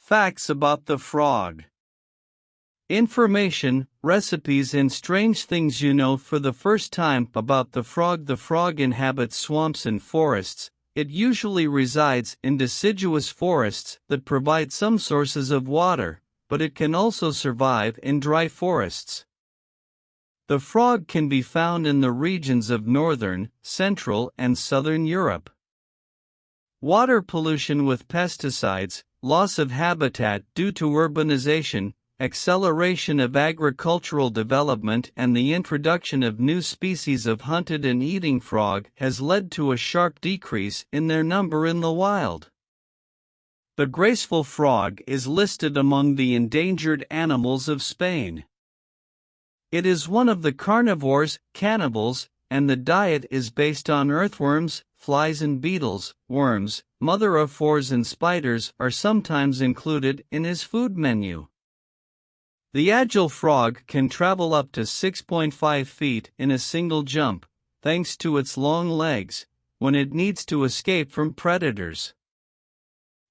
Facts about the frog. Information, recipes and strange things you know for the first time about the frog. The frog inhabits swamps and forests. It usually resides in deciduous forests that provide some sources of water, but it can also survive in dry forests. The frog can be found in the regions of northern, central and southern Europe. Water pollution with pesticides, loss of habitat due to urbanization, acceleration of agricultural development and the introduction of new species of hunted and eating frog has led to a sharp decrease in their number in the wild. The graceful frog is listed among the endangered animals of Spain. It is one of the carnivores, cannibals, and the diet is based on earthworms, flies and beetles. Worms, mother-of-fours and spiders are sometimes included in his food menu. The agile frog can travel up to 6.5 feet in a single jump, thanks to its long legs, when it needs to escape from predators.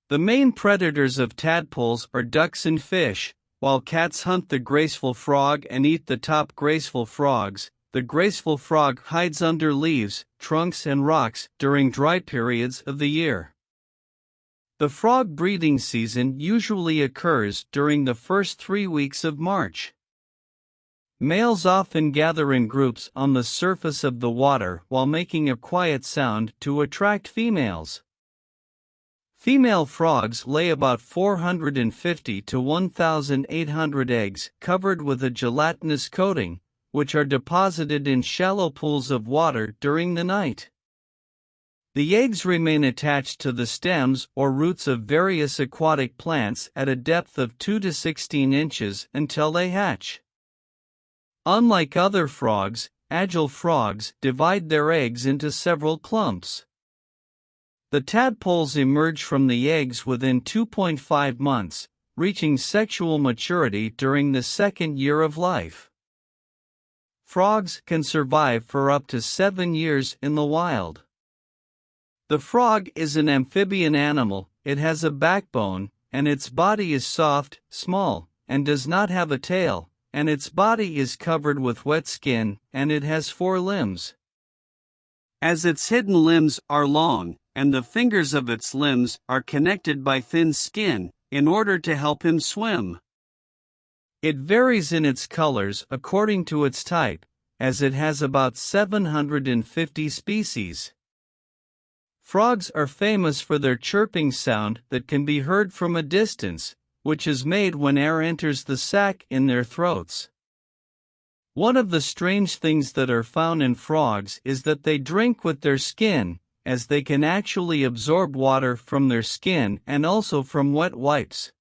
The main predators of tadpoles are ducks and fish. While cats hunt the graceful frog and eat the top graceful frogs, the graceful frog hides under leaves, trunks and rocks during dry periods of the year. The frog breeding season usually occurs during the first 3 weeks of March. Males often gather in groups on the surface of the water while making a quiet sound to attract females. Female frogs lay about 450 to 1,800 eggs covered with a gelatinous coating, which are deposited in shallow pools of water during the night. The eggs remain attached to the stems or roots of various aquatic plants at a depth of 2 to 16 inches until they hatch. Unlike other frogs, agile frogs divide their eggs into several clumps. The tadpoles emerge from the eggs within 2.5 months, reaching sexual maturity during the second year of life. Frogs can survive for up to 7 years in the wild. The frog is an amphibian animal. It has a backbone, and its body is soft, small, and does not have a tail, and its body is covered with wet skin, and it has 4 limbs. As its hidden limbs are long, and the fingers of its limbs are connected by thin skin, in order to help him swim. It varies in its colors according to its type, as it has about 750 species. Frogs are famous for their chirping sound that can be heard from a distance, which is made when air enters the sac in their throats. One of the strange things that are found in frogs is that they drink with their skin, as they can actually absorb water from their skin and also from wet wipes.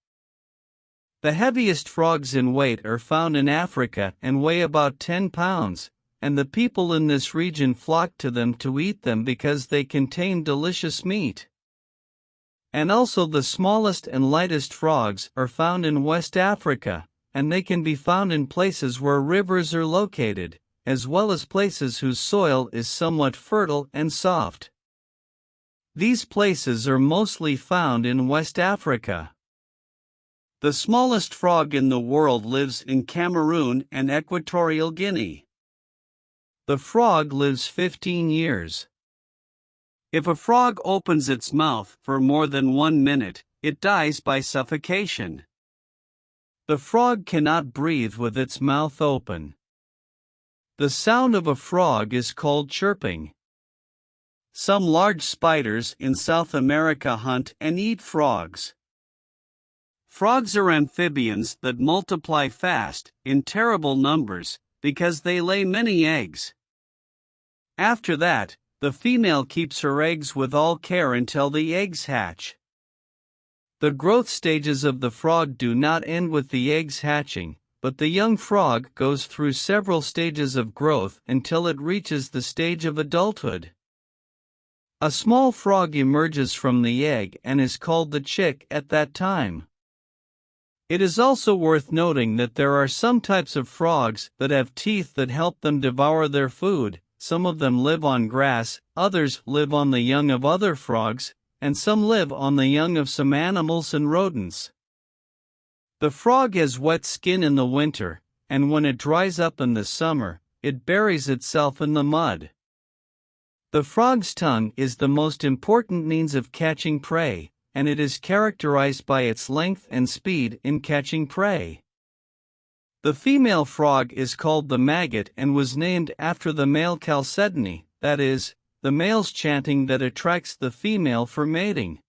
The heaviest frogs in weight are found in Africa and weigh about 10 pounds, and the people in this region flock to them to eat them because they contain delicious meat. And also the smallest and lightest frogs are found in West Africa, and they can be found in places where rivers are located, as well as places whose soil is somewhat fertile and soft. These places are mostly found in West Africa. The smallest frog in the world lives in Cameroon and Equatorial Guinea. The frog lives 15 years. If a frog opens its mouth for more than 1 minute, it dies by suffocation. The frog cannot breathe with its mouth open. The sound of a frog is called chirping. Some large spiders in South America hunt and eat frogs. Frogs are amphibians that multiply fast, in terrible numbers, because they lay many eggs. After that, the female keeps her eggs with all care until the eggs hatch. The growth stages of the frog do not end with the eggs hatching, but the young frog goes through several stages of growth until it reaches the stage of adulthood. A small frog emerges from the egg and is called the chick at that time. It is also worth noting that there are some types of frogs that have teeth that help them devour their food. Some of them live on grass, others live on the young of other frogs, and some live on the young of some animals and rodents. The frog has wet skin in the winter, and when it dries up in the summer, it buries itself in the mud. The frog's tongue is the most important means of catching prey, and it is characterized by its length and speed in catching prey. The female frog is called the maggot and was named after the male chalcedony, that is, the male's chanting that attracts the female for mating.